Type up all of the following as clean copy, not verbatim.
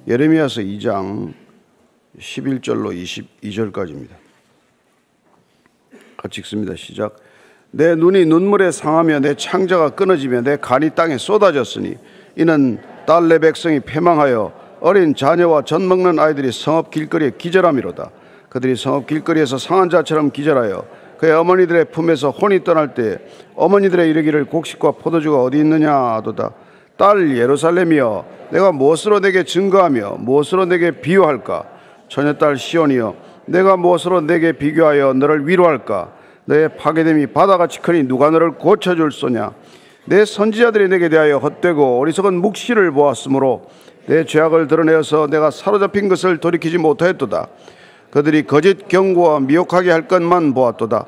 예레미야서 2장 11절로 22절까지입니다. 같이 읽습니다. 시작. 내 눈이 눈물에 상하며 내 창자가 끊어지며 내 간이 땅에 쏟아졌으니 이는 딸 내 백성이 패망하여 어린 자녀와 젖 먹는 아이들이 성읍 길거리에 기절함이로다. 그들이 성읍 길거리에서 상한 자처럼 기절하여 그의 어머니들의 품에서 혼이 떠날 때 어머니들의 이르기를 곡식과 포도주가 어디 있느냐 하도다. 딸 예루살렘이여, 내가 무엇으로 내게 증거하며 무엇으로 내게 비유할까? 처녀딸 시온이여, 내가 무엇으로 내게 비교하여 너를 위로할까? 너의 파괴됨이 바다같이 크니 누가 너를 고쳐줄 소냐? 내 선지자들이 내게 대하여 헛되고 어리석은 묵시를 보았으므로 내 죄악을 드러내어서 내가 사로잡힌 것을 돌이키지 못하였도다. 그들이 거짓 경고와 미혹하게 할 것만 보았도다.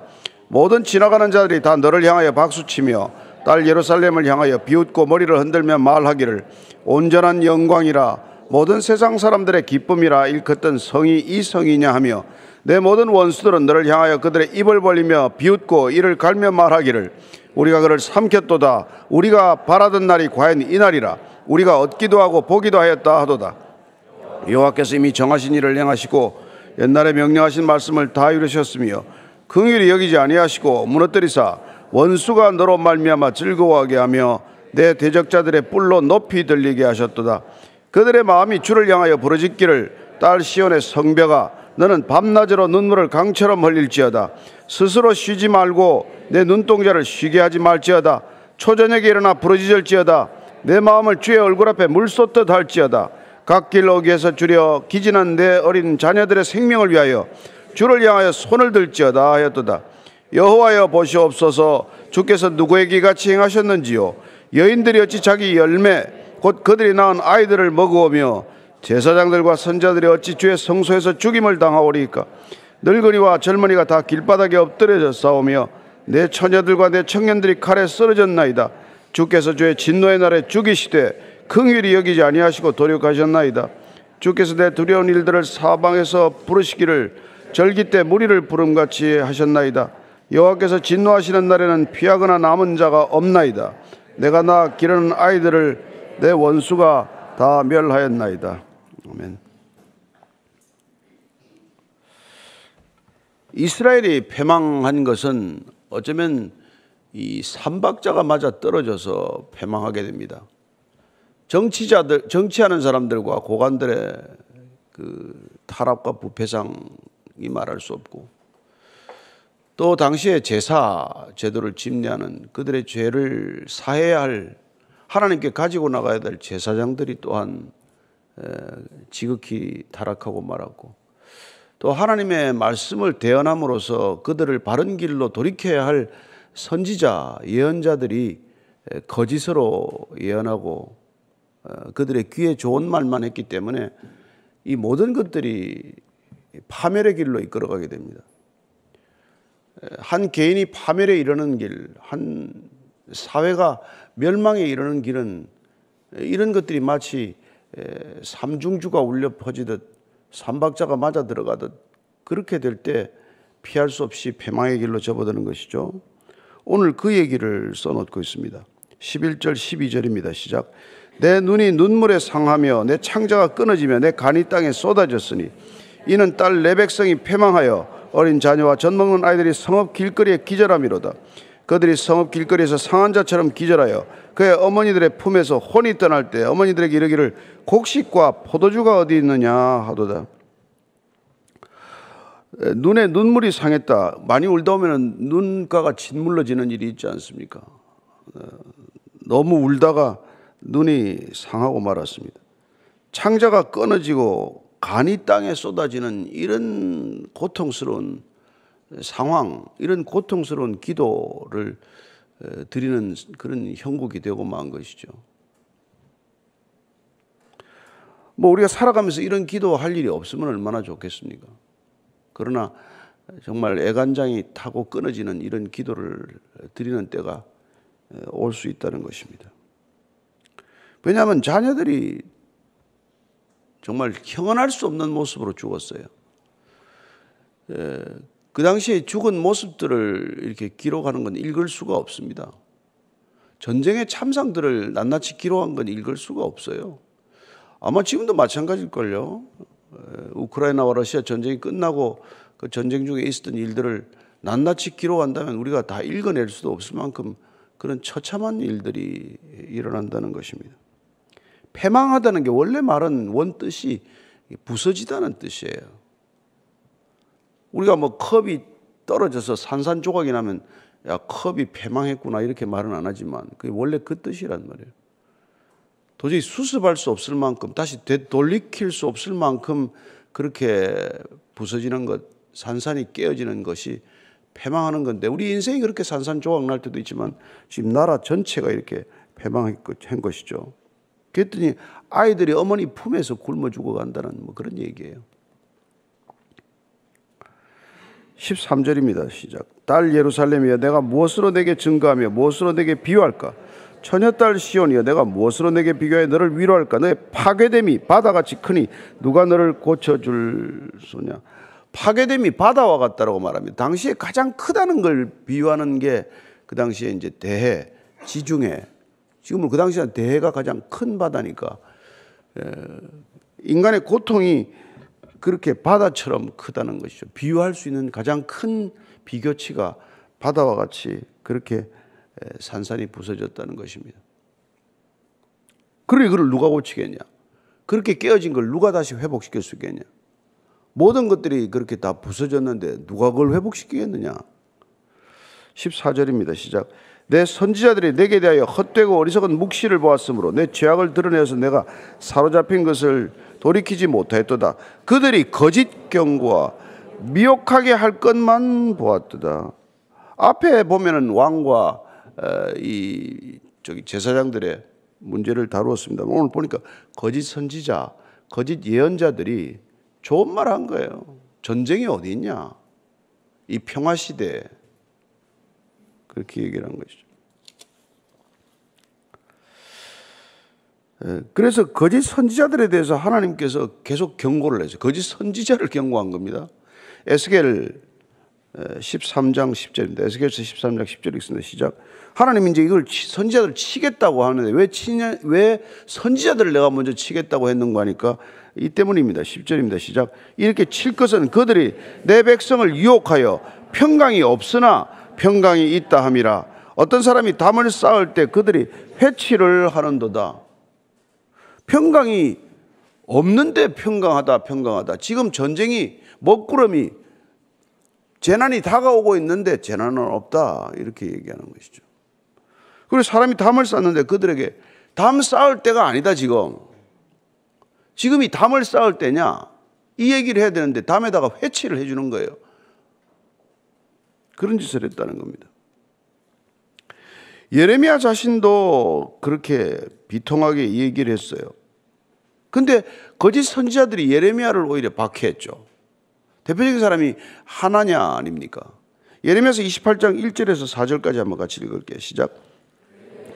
모든 지나가는 자들이 다 너를 향하여 박수치며 딸 예루살렘을 향하여 비웃고 머리를 흔들며 말하기를 온전한 영광이라 모든 세상 사람들의 기쁨이라 일컫던 성이 이 성이냐 하며 내 모든 원수들은 너를 향하여 그들의 입을 벌리며 비웃고 이를 갈며 말하기를 우리가 그를 삼켰도다. 우리가 바라던 날이 과연 이 날이라. 우리가 얻기도 하고 보기도 하였다 하도다. 여호와께서 이미 정하신 일을 행하시고 옛날에 명령하신 말씀을 다 이루셨으며 긍휼히 여기지 아니하시고 무너뜨리사 원수가 너로 말미암아 즐거워하게 하며 내 대적자들의 뿔로 높이 들리게 하셨도다. 그들의 마음이 주를 향하여 부르짖기를 딸 시온의 성벽아, 너는 밤낮으로 눈물을 강처럼 흘릴지어다. 스스로 쉬지 말고 내 눈동자를 쉬게 하지 말지어다. 초저녁에 일어나 부르짖을지어다. 내 마음을 주의 얼굴 앞에 물 쏟듯 할지어다. 갓길 어귀에서 주려 기진한 내 어린 자녀들의 생명을 위하여 주를 향하여 손을 들지어다 하였도다. 여호와여 보시옵소서, 주께서 누구에게 같이 행하셨는지요? 여인들이 어찌 자기 열매 곧 그들이 낳은 아이들을 먹으오며 제사장들과 선자들이 어찌 주의 성소에서 죽임을 당하오리까? 늙은이와 젊은이가 다 길바닥에 엎드려져 싸우며 내 처녀들과 내 청년들이 칼에 쓰러졌나이다. 주께서 주의 진노의 날에 죽이시되 긍휼히 여기지 아니하시고 도륙하셨나이다. 주께서 내 두려운 일들을 사방에서 부르시기를 절기 때 무리를 부름같이 하셨나이다. 여호와께서 진노하시는 날에는 피하거나 남은 자가 없나이다. 내가 낳아 기르는 아이들을 내 원수가 다 멸하였나이다. 아멘. 이스라엘이 패망한 것은 어쩌면 이 삼박자가 맞아 떨어져서 패망하게 됩니다. 정치하는 사람들과 고관들의 그 타락과 부패상이 말할 수 없고, 또 당시에 제사 제도를 집례하는 그들의 죄를 사해야 할, 하나님께 가지고 나가야 될 제사장들이 또한 지극히 타락하고 말았고, 또 하나님의 말씀을 대언함으로써 그들을 바른 길로 돌이켜야 할 선지자, 예언자들이 거짓으로 예언하고 그들의 귀에 좋은 말만 했기 때문에 이 모든 것들이 파멸의 길로 이끌어가게 됩니다. 한 개인이 파멸에 이르는 길, 한 사회가 멸망에 이르는 길은 이런 것들이 마치 삼중주가 울려 퍼지듯 삼박자가 맞아 들어가듯 그렇게 될 때 피할 수 없이 패망의 길로 접어드는 것이죠. 오늘 그 얘기를 써놓고 있습니다. 11절 12절입니다. 시작. 내 눈이 눈물에 상하며 내 창자가 끊어지며 내 간이 땅에 쏟아졌으니 이는 딸 내 백성이 패망하여 어린 자녀와 젖 먹는 아이들이 성읍 길거리에 기절함이로다. 그들이 성읍 길거리에서 상한 자처럼 기절하여 그의 어머니들의 품에서 혼이 떠날 때 어머니들에게 이르기를 곡식과 포도주가 어디 있느냐 하도다. 눈에 눈물이 상했다. 많이 울다 보면 눈가가 짓물러지는 일이 있지 않습니까? 너무 울다가 눈이 상하고 말았습니다. 창자가 끊어지고 간이 땅에 쏟아지는 이런 고통스러운 상황, 이런 고통스러운 기도를 드리는 그런 형국이 되고 만 것이죠. 우리가 살아가면서 이런 기도할 일이 없으면 얼마나 좋겠습니까? 그러나 정말 애간장이 타고 끊어지는 이런 기도를 드리는 때가 올 수 있다는 것입니다. 왜냐하면 자녀들이 정말 형언할 수 없는 모습으로 죽었어요. 그 당시에 죽은 모습들을 이렇게 기록하는 건 읽을 수가 없습니다. 전쟁의 참상들을 낱낱이 기록한 건 읽을 수가 없어요. 아마 지금도 마찬가지일걸요. 우크라이나와 러시아 전쟁이 끝나고 그 전쟁 중에 있었던 일들을 낱낱이 기록한다면 우리가 다 읽어낼 수도 없을 만큼 그런 처참한 일들이 일어난다는 것입니다. 패망하다는 게 원래 말은 원뜻이 부서지다는 뜻이에요. 우리가 뭐 컵이 떨어져서 산산조각이 나면 야 컵이 패망했구나 이렇게 말은 안 하지만 그게 원래 그 뜻이란 말이에요. 도저히 수습할 수 없을 만큼 다시 되돌이킬 수 없을 만큼 그렇게 부서지는 것, 산산이 깨어지는 것이 패망하는 건데 우리 인생이 그렇게 산산조각 날 때도 있지만 지금 나라 전체가 이렇게 패망한 것이죠. 그랬더니 아이들이 어머니 품에서 굶어 죽어간다는 뭐 그런 얘기예요. 13절입니다. 시작. 딸 예루살렘이여 내가 무엇으로 내게 증거하며 무엇으로 내게 비유할까? 처녀딸 시온이여 내가 무엇으로 내게 비교해 너를 위로할까? 너의 파괴됨이 바다같이 크니 누가 너를 고쳐줄 소냐? 파괴됨이 바다와 같다라고 말합니다. 당시에 가장 크다는 걸 비유하는 게 그 당시에 이제 대해, 지중해. 지금은 그 당시에 대해가 가장 큰 바다니까 인간의 고통이 그렇게 바다처럼 크다는 것이죠. 비유할 수 있는 가장 큰 비교치가 바다와 같이 그렇게 산산이 부서졌다는 것입니다. 그러니 그걸 누가 고치겠냐? 그렇게 깨어진 걸 누가 다시 회복시킬 수 있겠냐? 모든 것들이 그렇게 다 부서졌는데 누가 그걸 회복시키겠느냐? 14절입니다. 시작. 내 선지자들이 내게 대하여 헛되고 어리석은 묵시를 보았으므로 내 죄악을 드러내어서 내가 사로잡힌 것을 돌이키지 못하였도다. 그들이 거짓 경고와 미혹하게 할 것만 보았도다. 앞에 보면은 왕과 제사장들의 문제를 다루었습니다. 오늘 보니까 거짓 선지자, 거짓 예언자들이 좋은 말 한 거예요. 전쟁이 어디 있냐? 이 평화 시대에 그렇게 얘기를 한 것이죠. 그래서 거짓 선지자들에 대해서 하나님께서 계속 경고를 했어요. 거짓 선지자를 경고한 겁니다. 에스겔 13장 10절입니다. 에스겔서 13장 10절이 있습니다. 시작. 하나님 이제 이걸 선지자들을 치겠다고 하는데 왜 선지자들을 내가 먼저 치겠다고 했는가 하니까 이 때문입니다. 10절입니다. 시작. 이렇게 칠 것은 그들이 내 백성을 유혹하여 평강이 없으나 평강이 있다 함이라. 어떤 사람이 담을 쌓을 때 그들이 회치를 하는도다. 평강이 없는데 평강하다. 지금 전쟁이 먹구름이 재난이 다가오고 있는데 재난은 없다. 이렇게 얘기하는 것이죠. 그리고 사람이 담을 쌓는데 그들에게 담 쌓을 때가 아니다 지금. 지금이 담을 쌓을 때냐? 이 얘기를 해야 되는데 담에다가 회치를 해주는 거예요. 그런 짓을 했다는 겁니다. 예레미야 자신도 그렇게 비통하게 이 얘기를 했어요. 근데 거짓 선지자들이 예레미야를 오히려 박해했죠. 대표적인 사람이 하나냐 아닙니까? 예레미야서 28장 1절에서 4절까지 한번 같이 읽을게요. 시작.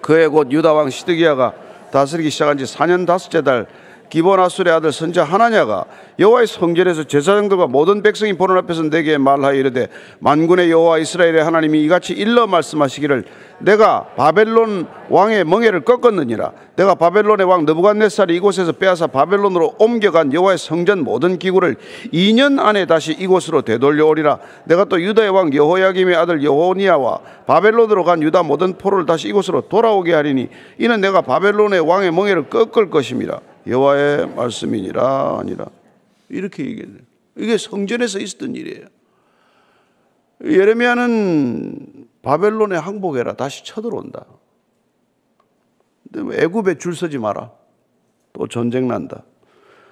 그해 곧 유다 왕 시드기야가 다스리기 시작한 지 4년 5째 달 기본 아술의 아들 선지자 하나냐가 여호와의 성전에서 제사장들과 모든 백성이 보는 앞에서 내게 말하여 이르되 만군의 여호와 이스라엘의 하나님이 이같이 일러 말씀하시기를 내가 바벨론 왕의 멍에를 꺾었느니라. 내가 바벨론의 왕 느부갓네살이 이곳에서 빼앗아 바벨론으로 옮겨간 여호와의 성전 모든 기구를 2년 안에 다시 이곳으로 되돌려 오리라. 내가 또 유다의 왕 여호야김의 아들 여호니아와 바벨론으로 간 유다 모든 포로를 다시 이곳으로 돌아오게 하리니 이는 내가 바벨론의 왕의 멍에를 꺾을 것임이라. 여호와의 말씀이니라 아니라. 이렇게 얘기해요. 이게 성전에서 있었던 일이에요. 예레미야는 바벨론에 항복해라. 다시 쳐들어온다. 근데 애굽에 줄 서지 마라. 또 전쟁 난다.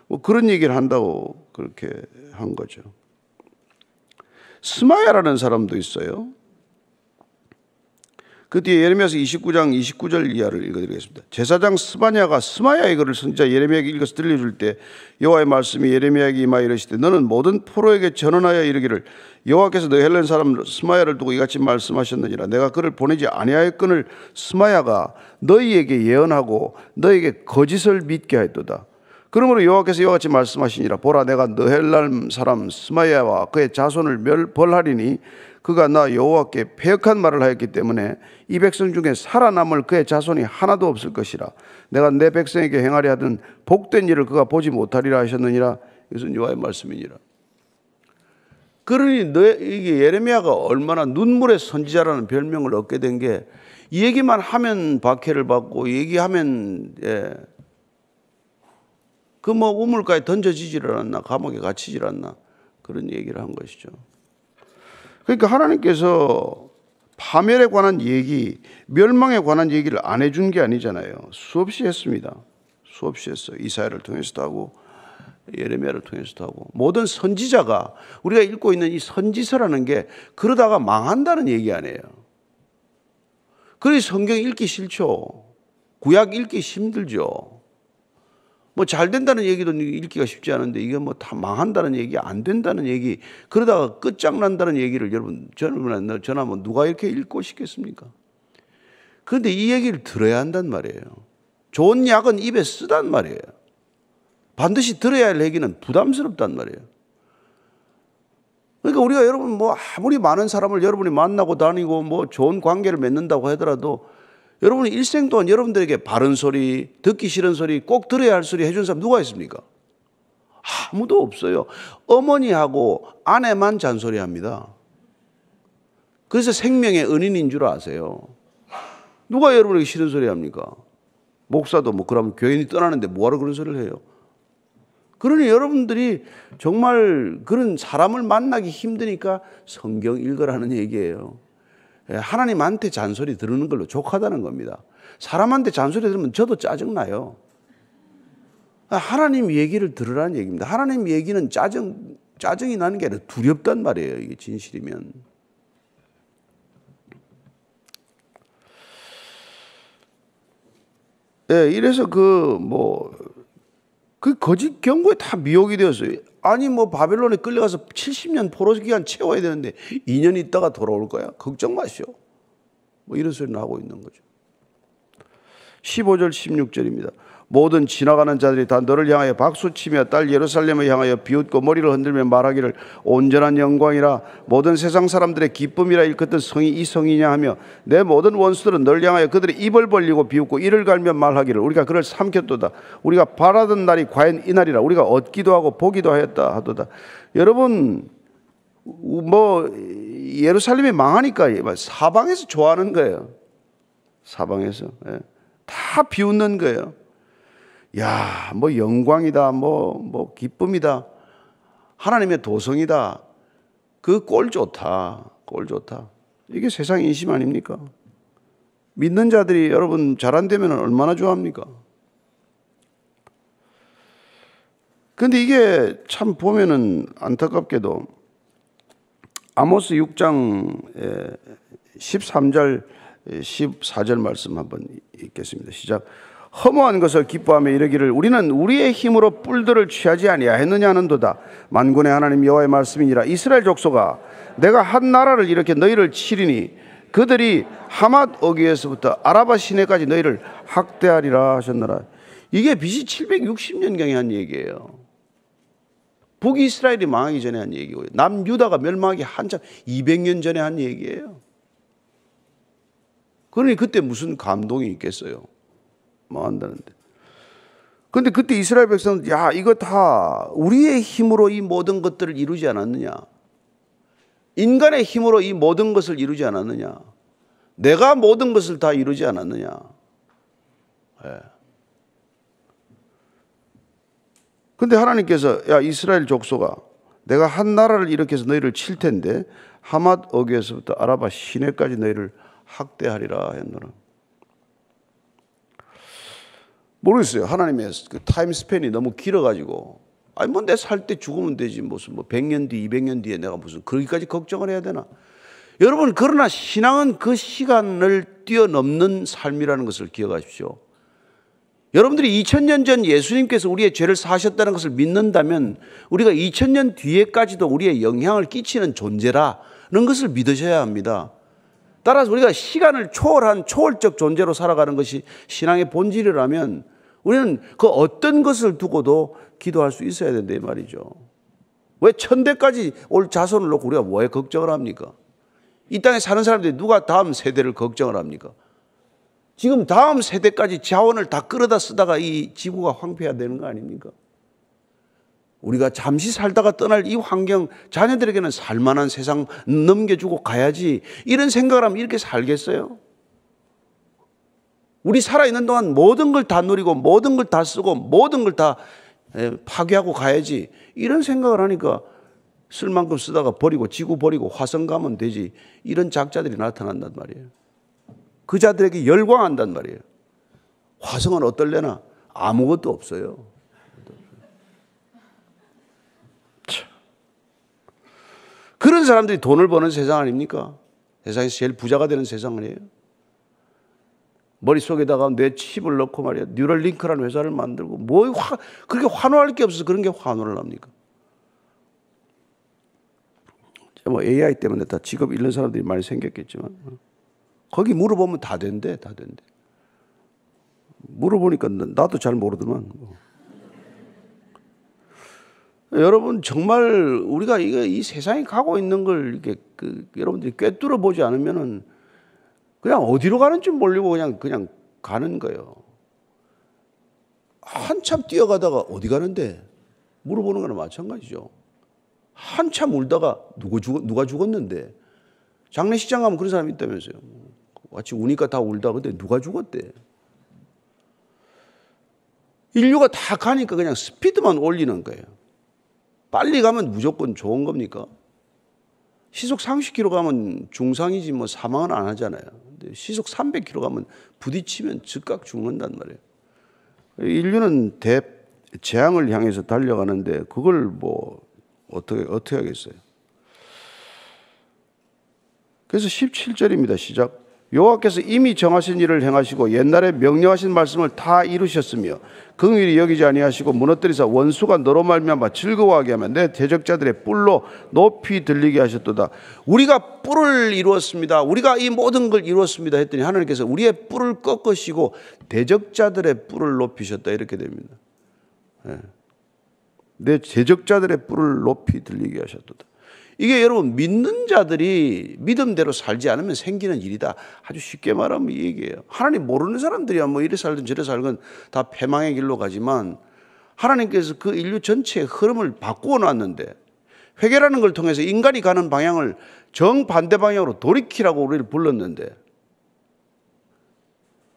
뭐 그런 얘기를 한다고 그렇게 한 거죠. 스마야라는 사람도 있어요. 그 뒤에 예레미야서 29장 29절 이하를 읽어드리겠습니다. 제사장 스바냐가 스마야의 글을 선지자 예레미야에게 읽어서 들려줄 때 여호와의 말씀이 예레미야에게 임하여 이르시되 너는 모든 포로에게 전언하여 이르기를 여호와께서 너희 헬렌 사람 스마야를 두고 이같이 말씀하셨느니라. 내가 그를 보내지 아니하였거늘 스마야가 너희에게 예언하고 너희에게 거짓을 믿게 하였도다. 그러므로 여호와께서 이와 같이 말씀하시니라. 보라 내가 너헬람 사람 스마야와 그의 자손을 벌하리니 그가 나 여호와께 패역한 말을 하였기 때문에 이 백성 중에 살아남을 그의 자손이 하나도 없을 것이라. 내가 내 백성에게 행하려 하던 복된 일을 그가 보지 못하리라 하셨느니라. 이것은 여호와의 말씀이니라. 그러니 이게 예레미야가 얼마나 눈물의 선지자라는 별명을 얻게 된 게 이 얘기만 하면 박해를 받고 얘기하면 그 뭐 우물가에 던져지질 않았나, 감옥에 갇히질 않나, 그런 얘기를 한 것이죠. 그러니까 하나님께서 파멸에 관한 얘기, 멸망에 관한 얘기를 안 해준 게 아니잖아요. 수없이 했습니다. 수없이 했어요. 이사야를 통해서도 하고 예레미야를 통해서도 하고. 모든 선지자가, 우리가 읽고 있는 이 선지서라는 게 그러다가 망한다는 얘기 아니에요. 그래서 성경 읽기 싫죠. 구약 읽기 힘들죠. 뭐 잘 된다는 얘기도 읽기가 쉽지 않은데 이게 뭐 다 망한다는 얘기, 안 된다는 얘기, 그러다가 끝장난다는 얘기를 여러분 전하면 누가 이렇게 읽고 싶겠습니까? 그런데 이 얘기를 들어야 한단 말이에요. 좋은 약은 입에 쓰단 말이에요. 반드시 들어야 할 얘기는 부담스럽단 말이에요. 그러니까 우리가 여러분 뭐 아무리 많은 사람을 여러분이 만나고 다니고 뭐 좋은 관계를 맺는다고 하더라도 여러분이 일생 동안 여러분들에게 바른 소리, 듣기 싫은 소리, 꼭 들어야 할 소리 해준 사람 누가 있습니까? 아무도 없어요. 어머니하고 아내만 잔소리합니다. 그래서 생명의 은인인 줄 아세요. 누가 여러분에게 싫은 소리 합니까? 목사도 뭐 그러면 교인이 떠나는데 뭐하러 그런 소리를 해요? 그러니 여러분들이 정말 그런 사람을 만나기 힘드니까 성경 읽으라는 얘기예요. 하나님한테 잔소리 들으는 걸로 족하다는 겁니다. 사람한테 잔소리 들으면 저도 짜증나요. 하나님 얘기를 들으라는 얘기입니다. 하나님 얘기는 짜증이 나는 게 아니라 두렵단 말이에요. 이게 진실이면. 이래서 그 거짓 경고에 다 미혹이 되었어요. 아니 뭐 바벨론에 끌려가서 70년 포로 기간 채워야 되는데 2년 있다가 돌아올 거야. 걱정 마시오. 뭐 이런 소리를 하고 있는 거죠. 15절 16절입니다. 모든 지나가는 자들이 다 너를 향하여 박수치며 딸 예루살렘을 향하여 비웃고 머리를 흔들며 말하기를 온전한 영광이라 모든 세상 사람들의 기쁨이라 일컫던 성이 이 성이냐 하며 내 모든 원수들은 너를 향하여 그들의 입을 벌리고 비웃고 이를 갈며 말하기를 우리가 그를 삼켰도다. 우리가 바라던 날이 과연 이 날이라. 우리가 얻기도 하고 보기도 하였다 하도다. 여러분 뭐 예루살렘이 망하니까 사방에서 좋아하는 거예요. 사방에서 다 비웃는 거예요. 야, 뭐 영광이다, 뭐 기쁨이다, 하나님의 도성이다, 그 꼴 좋다, 꼴 좋다. 이게 세상 인심 아닙니까? 믿는 자들이 여러분 잘 안 되면 얼마나 좋아합니까? 근데 이게 참 보면은 안타깝게도 아모스 6장 13절 14절 말씀 한번 읽겠습니다. 시작. 허무한 것을 기뻐하며 이르기를 우리는 우리의 힘으로 뿔들을 취하지 아니하였느냐 하는도다. 만군의 하나님 여호와의 말씀이니라. 이스라엘 족속아 내가 한 나라를 이렇게 너희를 치리니 그들이 하맛 어귀에서부터 아라바 시내까지 너희를 학대하리라 하셨노라. 이게 BC 760년경에 한 얘기예요. 북이스라엘이 망하기 전에 한 얘기고요. 남유다가 멸망하기 한참 200년 전에 한 얘기예요. 그러니 그때 무슨 감동이 있겠어요. 망한다는데. 그런데 그때 이스라엘 백성은 야 이거 다 우리의 힘으로 이 모든 것들을 이루지 않았느냐. 인간의 힘으로 이 모든 것을 이루지 않았느냐. 내가 모든 것을 다 이루지 않았느냐. 그런데 하나님께서 야 이스라엘 족속아 내가 한 나라를 이렇게 해서 너희를 칠 텐데 하맛 어귀에서부터 아라바 시내까지 너희를 학대하리라 했노라. 모르겠어요. 하나님의 그 타임 스팬이 너무 길어가지고 아니 뭐 내 살 때 죽으면 되지 무슨 뭐 100년 뒤 200년 뒤에 내가 무슨 거기까지 걱정을 해야 되나. 여러분 그러나 신앙은 그 시간을 뛰어넘는 삶이라는 것을 기억하십시오. 여러분들이 2000년 전 예수님께서 우리의 죄를 사하셨다는 것을 믿는다면 우리가 2000년 뒤에까지도 우리의 영향을 끼치는 존재라는 것을 믿으셔야 합니다. 따라서 우리가 시간을 초월한 초월적 존재로 살아가는 것이 신앙의 본질이라면 우리는 그 어떤 것을 두고도 기도할 수 있어야 된다 이 말이죠. 왜 천대까지 올 자손을 놓고 우리가 뭐에 걱정을 합니까? 이 땅에 사는 사람들이 누가 다음 세대를 걱정을 합니까? 지금 다음 세대까지 자원을 다 끌어다 쓰다가 이 지구가 황폐해야 되는 거 아닙니까? 우리가 잠시 살다가 떠날 이 환경, 자녀들에게는 살만한 세상 넘겨주고 가야지, 이런 생각을 하면 이렇게 살겠어요? 우리 살아있는 동안 모든 걸 다 누리고 모든 걸 다 쓰고 모든 걸 다 파괴하고 가야지, 이런 생각을 하니까 쓸 만큼 쓰다가 버리고 지구 버리고 화성 가면 되지, 이런 작자들이 나타난단 말이에요. 그 자들에게 열광한단 말이에요. 화성은 어떨래나? 아무것도 없어요. 그런 사람들이 돈을 버는 세상 아닙니까? 세상에서 제일 부자가 되는 세상 아니에요? 머릿속에다가 내 칩을 넣고 말이야, 뉴럴링크라는 회사를 만들고, 그렇게 환호할 게 없어서 그런 게 환호를 합니까? 뭐 AI 때문에 다 직업 잃는 사람들이 많이 생겼겠지만, 거기 물어보면 다 된대, 다 된대. 물어보니까 나도 잘 모르더만. 여러분, 정말 우리가 이 세상에 가고 있는 걸 이렇게 여러분들이 꿰뚫어 보지 않으면은 그냥 어디로 가는지 모르고 그냥 가는 거예요. 한참 뛰어가다가 어디 가는데 물어보는 거나 마찬가지죠. 한참 울다가 누가 죽었는데, 장례식장 가면 그런 사람이 있다면서요. 마치 우니까 다 울다. 근데 누가 죽었대? 인류가 다 가니까 그냥 스피드만 올리는 거예요. 빨리 가면 무조건 좋은 겁니까? 시속 30km 가면 중상이지 뭐 사망은 안 하잖아요. 근데 시속 300km 가면 부딪히면 즉각 죽는단 말이에요. 인류는 대재앙을 향해서 달려가는데 그걸 뭐 어떻게 하겠어요? 그래서 17절입니다. 시작. 여호와께서 이미 정하신 일을 행하시고 옛날에 명령하신 말씀을 다 이루셨으며 긍휼히 여기지 아니하시고 무너뜨리사 원수가 너로 말미암아 즐거워하게 하며 내 대적자들의 뿔로 높이 들리게 하셨도다. 우리가 뿔을 이루었습니다. 우리가 이 모든 걸 이루었습니다 했더니 하나님께서 우리의 뿔을 꺾으시고 대적자들의 뿔을 높이셨다, 이렇게 됩니다. 내 대적자들의 뿔을 높이 들리게 하셨도다. 이게 여러분, 믿는 자들이 믿음대로 살지 않으면 생기는 일이다. 아주 쉽게 말하면 이 얘기예요. 하나님 모르는 사람들이야 뭐 이래 살든 저래 살건 다 패망의 길로 가지만, 하나님께서 그 인류 전체의 흐름을 바꾸어 놨는데, 회개라는 걸 통해서 인간이 가는 방향을 정반대 방향으로 돌이키라고 우리를 불렀는데,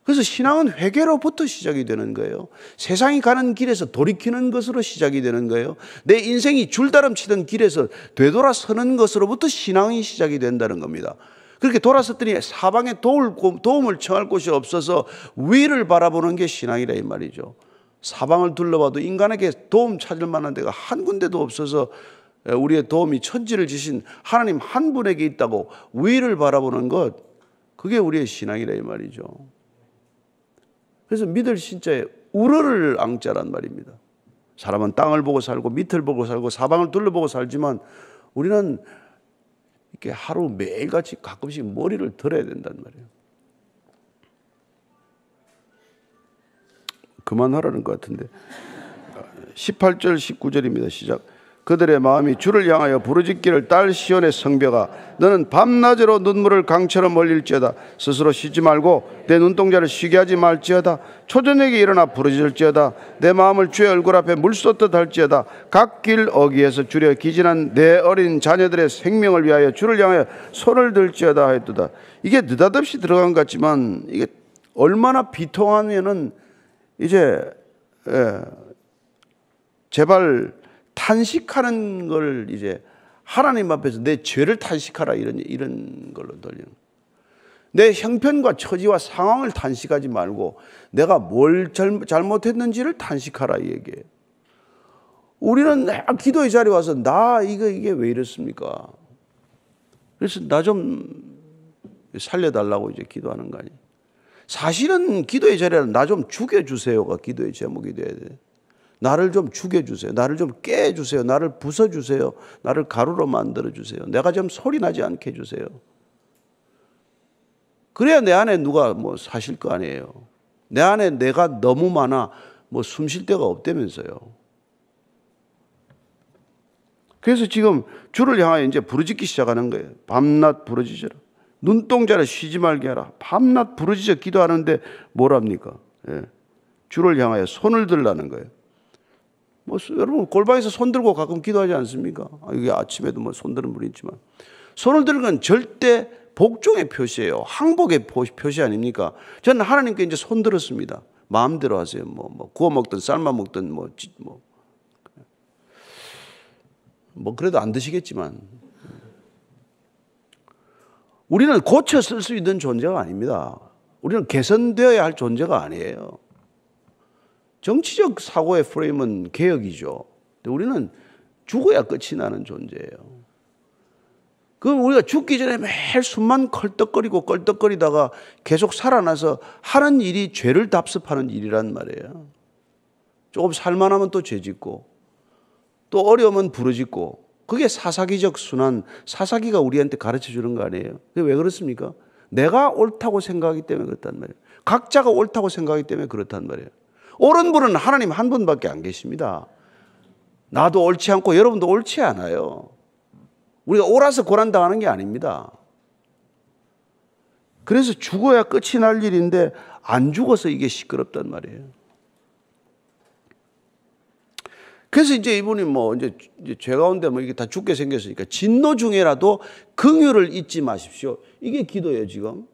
그래서 신앙은 회개로부터 시작이 되는 거예요. 세상이 가는 길에서 돌이키는 것으로 시작이 되는 거예요. 내 인생이 줄다름치던 길에서 되돌아서는 것으로부터 신앙이 시작이 된다는 겁니다. 그렇게 돌아섰더니 사방에 도움을 청할 곳이 없어서 위를 바라보는 게 신앙이라 이 말이죠. 사방을 둘러봐도 인간에게 도움 찾을 만한 데가 한 군데도 없어서 우리의 도움이 천지를 지신 하나님 한 분에게 있다고 위를 바라보는 것, 그게 우리의 신앙이라 이 말이죠. 그래서 믿을 신자에 우러를 앙자란 말입니다. 사람은 땅을 보고 살고 밑을 보고 살고 사방을 둘러보고 살지만 우리는 이렇게 하루 매일같이 가끔씩 머리를 들어야 된단 말이에요. 그만하라는 것 같은데 18절 19절입니다. 시작. 그들의 마음이 주를 향하여 부르짖기를 딸 시온의 성벽아, 너는 밤낮으로 눈물을 강처럼 흘릴지어다. 스스로 쉬지 말고 내 눈동자를 쉬게 하지 말지어다. 초저녁에 일어나 부르짖을지어다. 내 마음을 주의 얼굴 앞에 물 쏟듯 할지어다. 각 길 어귀에서 주려 기진한 내 어린 자녀들의 생명을 위하여 주를 향하여 손을 들지어다 하였도다. 이게 느닷없이 들어간 것 같지만 이게 얼마나 비통하면은 이제 제발 탄식하는 걸 이제 하나님 앞에서 내 죄를 탄식하라 이런 걸로 돌리는, 내 형편과 처지와 상황을 탄식하지 말고 내가 뭘 잘못했는지를 탄식하라 이 얘기예요. 우리는 기도의 자리에 와서 이게 왜 이렇습니까? 그래서 나 좀 살려달라고 이제 기도하는 거 아니에요. 사실은 기도의 자리에는 나 좀 죽여주세요가 기도의 제목이 돼야 돼. 나를 좀 죽여주세요. 나를 좀 깨주세요. 나를 부숴주세요. 나를 가루로 만들어주세요. 내가 좀 소리 나지 않게 해주세요. 그래야 내 안에 누가 뭐 사실 거 아니에요. 내 안에 내가 너무 많아 뭐 숨 쉴 데가 없다면서요. 그래서 지금 주를 향하여 이제 부르짖기 시작하는 거예요. 밤낮 부르짖으라. 눈동자를 쉬지 말게 하라. 밤낮 부르짖어 기도하는데 뭐랍니까? 예. 주를 향하여 손을 들라는 거예요. 여러분 골방에서 손 들고 가끔 기도하지 않습니까? 이게 아침에도 손 드는 분이 있지만, 손을 드는 건 절대 복종의 표시예요. 항복의 표시 아닙니까? 저는 하나님께 이제 손 들었습니다. 마음대로 하세요. 구워 먹든 삶아 먹든 그래도 안 드시겠지만, 우리는 고쳐 쓸 수 있는 존재가 아닙니다. 우리는 개선되어야 할 존재가 아니에요. 정치적 사고의 프레임은 개혁이죠. 근데 우리는 죽어야 끝이 나는 존재예요. 그럼 우리가 죽기 전에 매일 숨만 컬떡거리고 껄떡거리다가 계속 살아나서 하는 일이 죄를 답습하는 일이란 말이에요. 조금 살만하면 또 죄 짓고, 또 어려우면 부르짖고, 그게 사사기적 순환, 사사기가 우리한테 가르쳐 주는 거 아니에요? 그게 왜 그렇습니까? 내가 옳다고 생각하기 때문에 그렇단 말이에요. 각자가 옳다고 생각하기 때문에 그렇단 말이에요. 옳은 분은 하나님 한 분밖에 안 계십니다. 나도 옳지 않고 여러분도 옳지 않아요. 우리가 옳아서 고난당하는 게 아닙니다. 그래서 죽어야 끝이 날 일인데 안 죽어서 이게 시끄럽단 말이에요. 그래서 이제 이분이 이제 죄 가운데 이게 다 죽게 생겼으니까 진노 중에라도 긍휼을 잊지 마십시오. 이게 기도예요, 지금.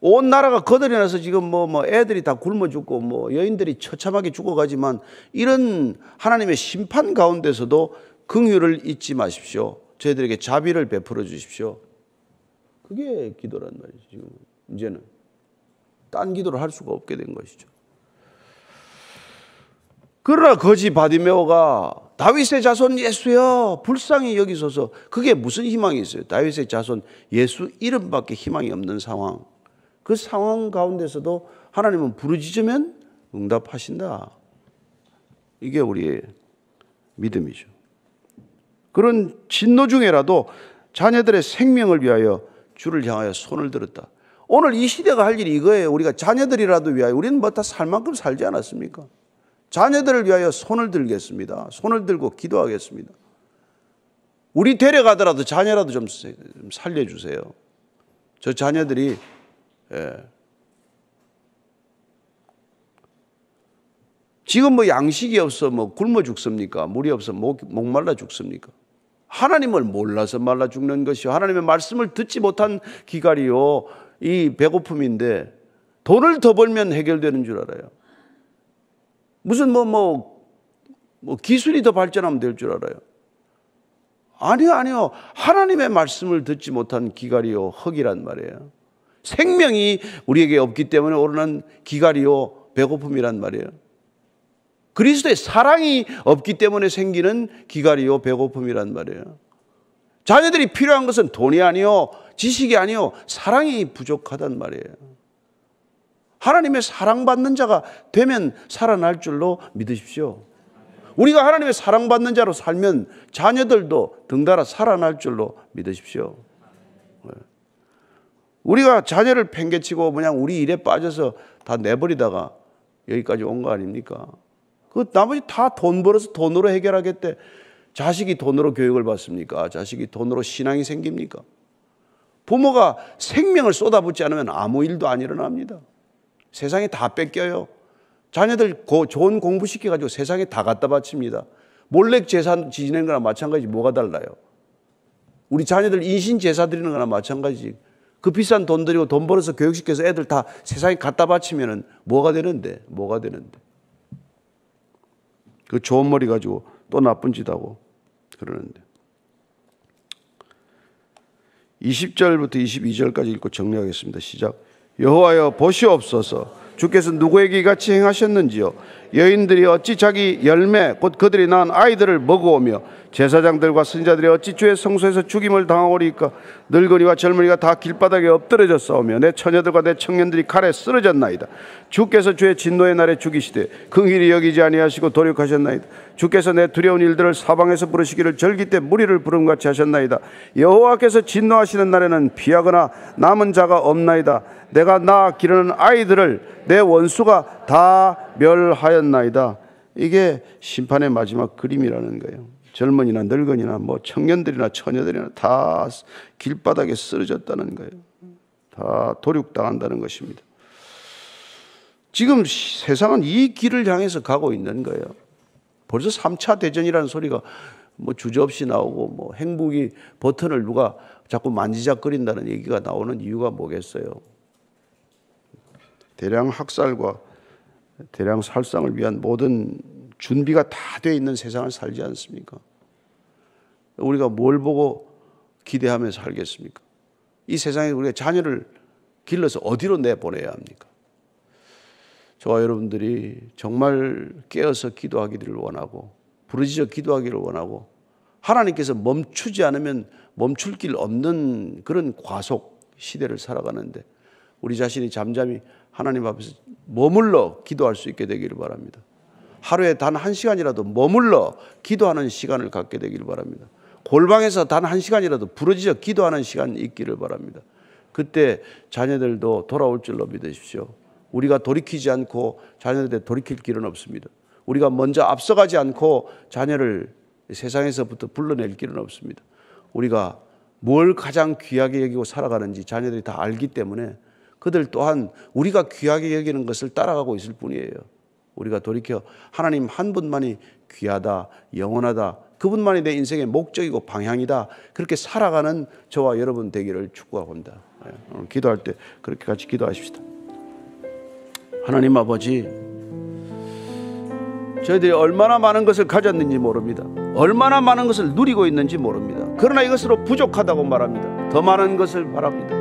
온 나라가 거덜이 나서 지금 애들이 다 굶어 죽고 여인들이 처참하게 죽어가지만, 이런 하나님의 심판 가운데서도 긍휼을 잊지 마십시오. 저희들에게 자비를 베풀어 주십시오. 그게 기도란 말이죠. 지금 이제는 딴 기도를 할 수가 없게 된 것이죠. 그러나 거지 바디메오가 다윗의 자손 예수여 불쌍히 여기소서, 그게 무슨 희망이 있어요? 다윗의 자손 예수 이름밖에 희망이 없는 상황. 그 상황 가운데서도 하나님은 부르짖으면 응답하신다. 이게 우리의 믿음이죠. 그런 진노 중에라도 자녀들의 생명을 위하여 주를 향하여 손을 들었다. 오늘 이 시대가 할 일이 이거예요. 우리가 자녀들이라도 위하여, 우리는 다 살 만큼 살지 않았습니까? 자녀들을 위하여 손을 들겠습니다. 손을 들고 기도하겠습니다. 우리 데려가더라도 자녀라도 좀 살려주세요. 저 자녀들이 지금 양식이 없어 굶어 죽습니까? 물이 없어 목말라 죽습니까? 하나님을 몰라서 말라 죽는 것이요, 하나님의 말씀을 듣지 못한 기갈이요, 이 배고픔인데 돈을 더 벌면 해결되는 줄 알아요. 무슨 기술이 더 발전하면 될 줄 알아요. 아니요. 하나님의 말씀을 듣지 못한 기갈이요, 흙이란 말이에요. 생명이 우리에게 없기 때문에 오르는 기갈이요, 배고픔이란 말이에요. 그리스도의 사랑이 없기 때문에 생기는 기갈이요, 배고픔이란 말이에요. 자녀들이 필요한 것은 돈이 아니요, 지식이 아니요, 사랑이 부족하단 말이에요. 하나님의 사랑받는 자가 되면 살아날 줄로 믿으십시오. 우리가 하나님의 사랑받는 자로 살면 자녀들도 등달아 살아날 줄로 믿으십시오. 우리가 자녀를 팽개치고 그냥 우리 일에 빠져서 다 내버리다가 여기까지 온 거 아닙니까? 그 나머지 다 돈 벌어서 돈으로 해결하겠대. 자식이 돈으로 교육을 받습니까? 자식이 돈으로 신앙이 생깁니까? 부모가 생명을 쏟아붓지 않으면 아무 일도 안 일어납니다. 세상에 다 뺏겨요. 자녀들 좋은 공부 시켜가지고 세상에 다 갖다 바칩니다. 몰래 제사 지내는 거나 마찬가지. 뭐가 달라요? 우리 자녀들 인신 제사 드리는 거나 마찬가지. 그 비싼 돈 들이고 돈 벌어서 교육시켜서 애들 다 세상에 갖다 바치면은 뭐가 되는데? 그 좋은 머리 가지고 또 나쁜 짓 하고 그러는데. 20절부터 22절까지 읽고 정리하겠습니다. 시작. 여호와여 보시옵소서, 주께서 누구에게 같이 행하셨는지요? 여인들이 어찌 자기 열매 곧 그들이 낳은 아이들을 먹어오며 제사장들과 선지자들이 어찌 주의 성소에서 죽임을 당하오리까? 늙은이와 젊은이가 다 길바닥에 엎드려져 싸우며 내 처녀들과 내 청년들이 칼에 쓰러졌나이다. 주께서 주의 진노의 날에 죽이시되 긍휼히 여기지 아니하시고 도륙하셨나이다. 주께서 내 두려운 일들을 사방에서 부르시기를 절기 때 무리를 부름같이 하셨나이다. 여호와께서 진노하시는 날에는 피하거나 남은 자가 없나이다. 내가 낳아 기르는 아이들을 내 원수가 다 멸하였나이다. 이게 심판의 마지막 그림이라는 거예요. 젊은이나 늙은이나 뭐 청년들이나 처녀들이나 다 길바닥에 쓰러졌다는 거예요. 다 도륙당한다는 것입니다. 지금 세상은 이 길을 향해서 가고 있는 거예요. 벌써 3차 대전이라는 소리가 뭐 주저없이 나오고, 뭐 핵무기 버튼을 누가 자꾸 만지작거린다는 얘기가 나오는 이유가 뭐겠어요? 대량 학살과 대량 살상을 위한 모든 준비가 다 되어 있는 세상을 살지 않습니까? 우리가 뭘 보고 기대하며 살겠습니까? 이 세상에 우리가 자녀를 길러서 어디로 내보내야 합니까? 저와 여러분들이 정말 깨어서 기도하기를 원하고, 부르짖어 기도하기를 원하고, 하나님께서 멈추지 않으면 멈출 길 없는 그런 과속 시대를 살아가는데, 우리 자신이 잠잠히 하나님 앞에서 머물러 기도할 수 있게 되기를 바랍니다. 하루에 단 1시간이라도 머물러 기도하는 시간을 갖게 되기를 바랍니다. 골방에서 단 1시간이라도 부르짖어 기도하는 시간이 있기를 바랍니다. 그때 자녀들도 돌아올 줄로 믿으십시오. 우리가 돌이키지 않고 자녀들한테 돌이킬 길은 없습니다. 우리가 먼저 앞서가지 않고 자녀를 세상에서부터 불러낼 길은 없습니다. 우리가 뭘 가장 귀하게 여기고 살아가는지 자녀들이 다 알기 때문에 그들 또한 우리가 귀하게 여기는 것을 따라가고 있을 뿐이에요. 우리가 돌이켜 하나님 한 분만이 귀하다, 영원하다, 그분만이 내 인생의 목적이고 방향이다, 그렇게 살아가는 저와 여러분 되기를 축복합니다. 오늘 기도할 때 그렇게 같이 기도하십시다. 하나님 아버지, 저희들이 얼마나 많은 것을 가졌는지 모릅니다. 얼마나 많은 것을 누리고 있는지 모릅니다. 그러나 이것으로 부족하다고 말합니다. 더 많은 것을 바랍니다.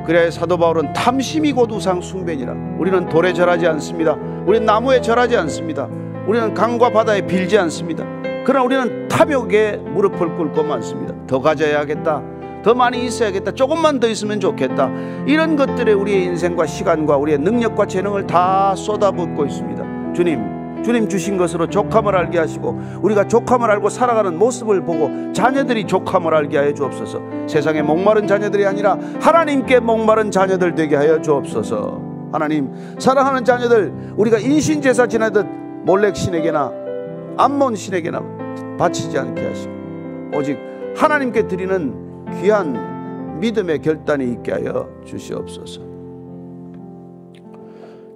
그래야 사도 바울은 탐심이 곧 우상 숭배니라. 우리는 돌에 절하지 않습니다. 우리는 나무에 절하지 않습니다. 우리는 강과 바다에 빌지 않습니다. 그러나 우리는 탐욕에 무릎을 꿇고 많습니다. 더 가져야겠다, 더 많이 있어야겠다, 조금만 더 있으면 좋겠다, 이런 것들에 우리의 인생과 시간과 우리의 능력과 재능을 다 쏟아붓고 있습니다. 주님 주신 것으로 족함을 알게 하시고, 우리가 족함을 알고 살아가는 모습을 보고 자녀들이 족함을 알게 하여 주옵소서. 세상에 목마른 자녀들이 아니라 하나님께 목마른 자녀들 되게 하여 주옵소서. 하나님, 사랑하는 자녀들, 우리가 인신제사 지내듯 몰렉 신에게나 암몬 신에게나 바치지 않게 하시고, 오직 하나님께 드리는 귀한 믿음의 결단이 있게 하여 주시옵소서.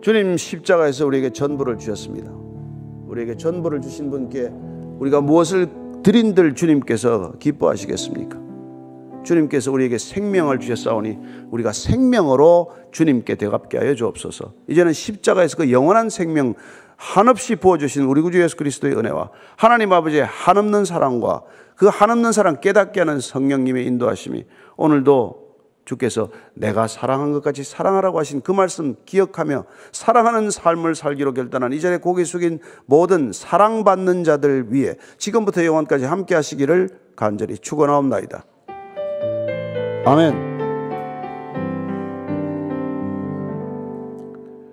주님, 십자가에서 우리에게 전부를 주셨습니다. 우리에게 전부를 주신 분께 우리가 무엇을 드린들 주님께서 기뻐하시겠습니까? 주님께서 우리에게 생명을 주셨사오니 우리가 생명으로 주님께 대갚게 하여 주옵소서. 이제는 십자가에서 그 영원한 생명 한없이 부어주신 우리 구주 예수 그리스도의 은혜와 하나님 아버지의 한없는 사랑과 그 한없는 사랑 깨닫게 하는 성령님의 인도하심이 오늘도 주께서 내가 사랑한 것 같이 사랑하라고 하신 그 말씀 기억하며 사랑하는 삶을 살기로 결단한 이 자리에 고개 숙인 모든 사랑받는 자들 위해 지금부터 영원까지 함께 하시기를 간절히 축원하옵나이다. 아멘.